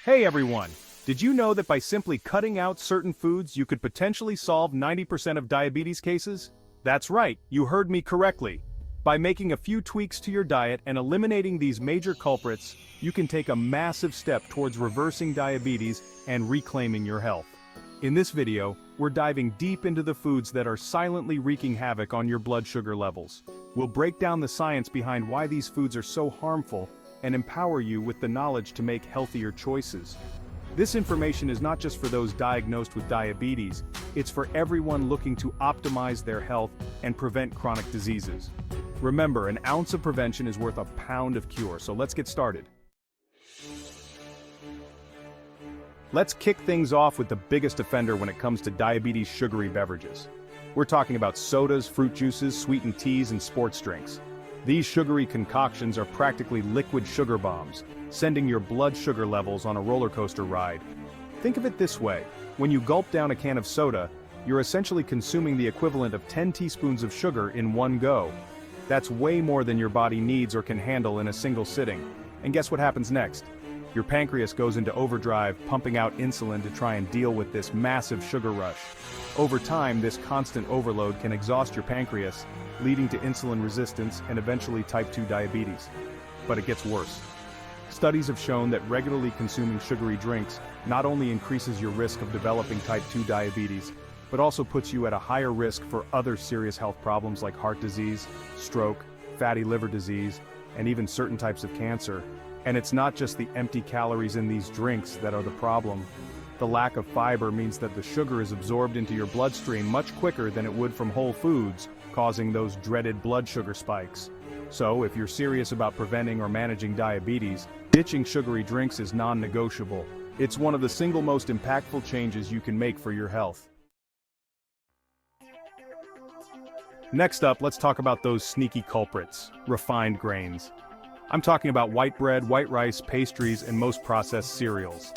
Hey everyone! Did you know that by simply cutting out certain foods you could potentially solve 90% of diabetes cases? That's right, you heard me correctly. By making a few tweaks to your diet and eliminating these major culprits, you can take a massive step towards reversing diabetes and reclaiming your health. In this video, we're diving deep into the foods that are silently wreaking havoc on your blood sugar levels. We'll break down the science behind why these foods are so harmful and empower you with the knowledge to make healthier choices. This information is not just for those diagnosed with diabetes, it's for everyone looking to optimize their health and prevent chronic diseases. Remember, an ounce of prevention is worth a pound of cure, so let's get started. Let's kick things off with the biggest offender when it comes to diabetes: sugary beverages. We're talking about sodas, fruit juices, sweetened teas, and sports drinks. These sugary concoctions are practically liquid sugar bombs, sending your blood sugar levels on a roller coaster ride. Think of it this way: when you gulp down a can of soda, you're essentially consuming the equivalent of 10 teaspoons of sugar in one go. That's way more than your body needs or can handle in a single sitting. And guess what happens next? Your pancreas goes into overdrive, pumping out insulin to try and deal with this massive sugar rush. Over time, this constant overload can exhaust your pancreas, leading to insulin resistance and eventually type 2 diabetes. But it gets worse. Studies have shown that regularly consuming sugary drinks not only increases your risk of developing type 2 diabetes, but also puts you at a higher risk for other serious health problems like heart disease, stroke, fatty liver disease, and even certain types of cancer. And it's not just the empty calories in these drinks that are the problem. The lack of fiber means that the sugar is absorbed into your bloodstream much quicker than it would from whole foods, causing those dreaded blood sugar spikes. So, if you're serious about preventing or managing diabetes, ditching sugary drinks is non-negotiable. It's one of the single most impactful changes you can make for your health. Next up, let's talk about those sneaky culprits: refined grains. I'm talking about white bread, white rice, pastries, and most processed cereals.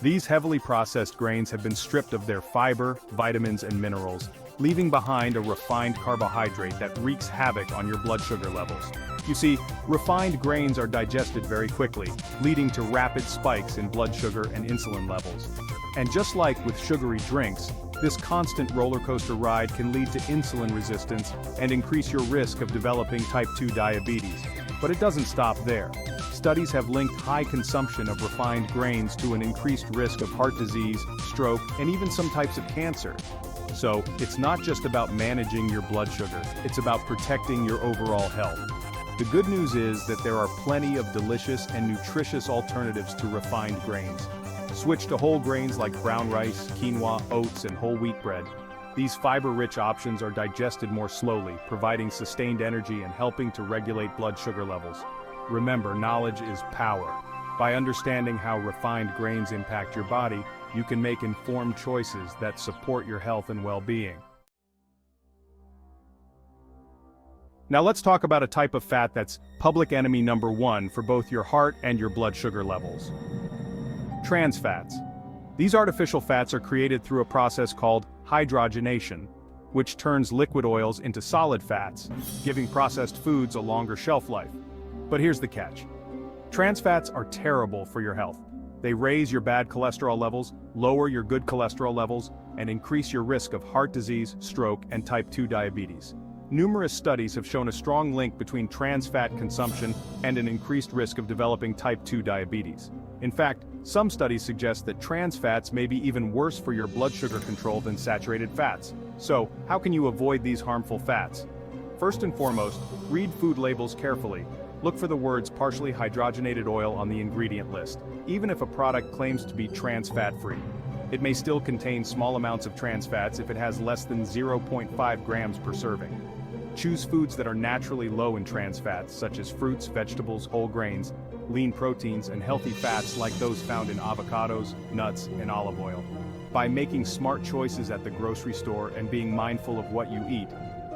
These heavily processed grains have been stripped of their fiber, vitamins, and minerals, leaving behind a refined carbohydrate that wreaks havoc on your blood sugar levels. You see, refined grains are digested very quickly, leading to rapid spikes in blood sugar and insulin levels. And just like with sugary drinks, this constant roller coaster ride can lead to insulin resistance and increase your risk of developing type 2 diabetes. But it doesn't stop there. Studies have linked high consumption of refined grains to an increased risk of heart disease, stroke, and even some types of cancer. So, it's not just about managing your blood sugar, it's about protecting your overall health. The good news is that there are plenty of delicious and nutritious alternatives to refined grains. Switch to whole grains like brown rice, quinoa, oats, and whole wheat bread. These fiber-rich options are digested more slowly, providing sustained energy and helping to regulate blood sugar levels. Remember, knowledge is power. By understanding how refined grains impact your body, you can make informed choices that support your health and well-being. Now let's talk about a type of fat that's public enemy number one for both your heart and your blood sugar levels: trans fats. These artificial fats are created through a process called hydrogenation, which turns liquid oils into solid fats, giving processed foods a longer shelf life. But here's the catch. Trans fats are terrible for your health. They raise your bad cholesterol levels, lower your good cholesterol levels, and increase your risk of heart disease, stroke, and type 2 diabetes. Numerous studies have shown a strong link between trans fat consumption and an increased risk of developing type 2 diabetes. In fact, some studies suggest that trans fats may be even worse for your blood sugar control than saturated fats. So, how can you avoid these harmful fats? First and foremost, read food labels carefully. Look for the words partially hydrogenated oil on the ingredient list. Even if a product claims to be trans fat-free, it may still contain small amounts of trans fats if it has less than 0.5 grams per serving. Choose foods that are naturally low in trans fats, such as fruits, vegetables, whole grains, lean proteins, and healthy fats like those found in avocados, nuts, and olive oil. By making smart choices at the grocery store and being mindful of what you eat,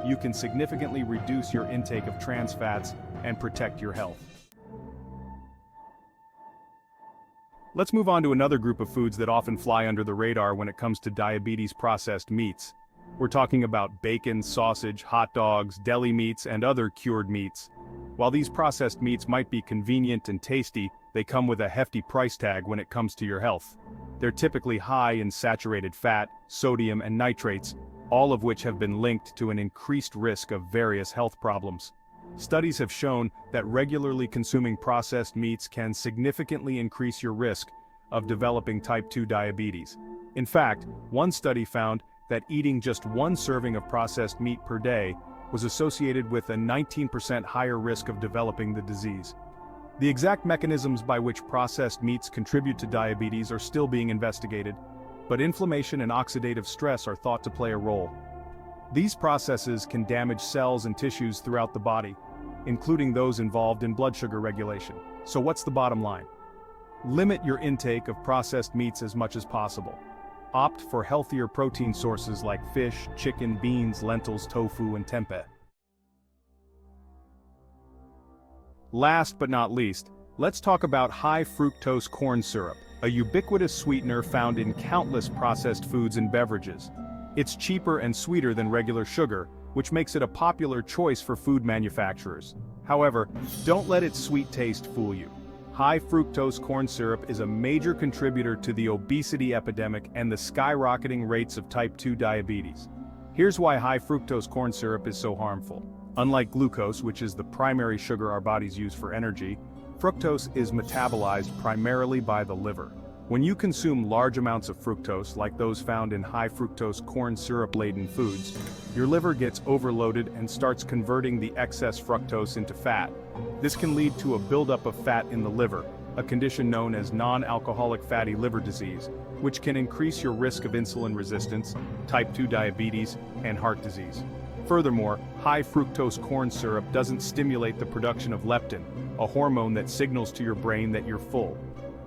you can significantly reduce your intake of trans fats and protect your health. Let's move on to another group of foods that often fly under the radar when it comes to diabetes: processed meats. We're talking about bacon, sausage, hot dogs, deli meats, and other cured meats. While these processed meats might be convenient and tasty, they come with a hefty price tag when it comes to your health. They're typically high in saturated fat, sodium and nitrates, all of which have been linked to an increased risk of various health problems. Studies have shown that regularly consuming processed meats can significantly increase your risk of developing type 2 diabetes. In fact, one study found that eating just one serving of processed meat per day was associated with a 19% higher risk of developing the disease. The exact mechanisms by which processed meats contribute to diabetes are still being investigated, but inflammation and oxidative stress are thought to play a role. These processes can damage cells and tissues throughout the body, including those involved in blood sugar regulation. So what's the bottom line? Limit your intake of processed meats as much as possible. Opt for healthier protein sources like fish, chicken, beans, lentils, tofu, and tempeh. Last but not least, let's talk about high-fructose corn syrup, a ubiquitous sweetener found in countless processed foods and beverages. It's cheaper and sweeter than regular sugar, which makes it a popular choice for food manufacturers. However, don't let its sweet taste fool you. High-fructose corn syrup is a major contributor to the obesity epidemic and the skyrocketing rates of type 2 diabetes. Here's why high-fructose corn syrup is so harmful. Unlike glucose, which is the primary sugar our bodies use for energy, fructose is metabolized primarily by the liver. When you consume large amounts of fructose, like those found in high-fructose corn syrup-laden foods, your liver gets overloaded and starts converting the excess fructose into fat. This can lead to a buildup of fat in the liver, a condition known as non-alcoholic fatty liver disease, which can increase your risk of insulin resistance, type 2 diabetes, and heart disease. Furthermore, high-fructose corn syrup doesn't stimulate the production of leptin, a hormone that signals to your brain that you're full.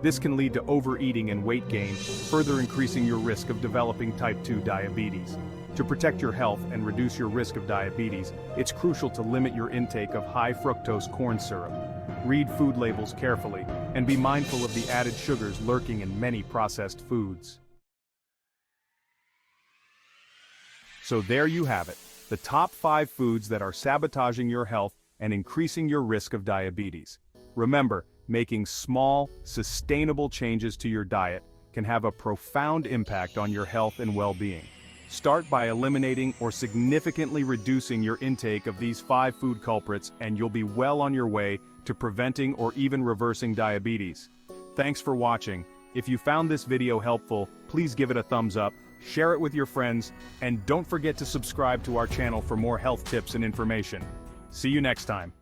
This can lead to overeating and weight gain, further increasing your risk of developing type 2 diabetes. To protect your health and reduce your risk of diabetes, it's crucial to limit your intake of high-fructose corn syrup. Read food labels carefully, and be mindful of the added sugars lurking in many processed foods. So there you have it, the top 5 foods that are sabotaging your health and increasing your risk of diabetes. Remember, making small, sustainable changes to your diet can have a profound impact on your health and well-being. Start by eliminating or significantly reducing your intake of these 5 food culprits, and you'll be well on your way to preventing or even reversing diabetes. Thanks for watching. If you found this video helpful, please give it a thumbs up, share it with your friends, and don't forget to subscribe to our channel for more health tips and information. See you next time.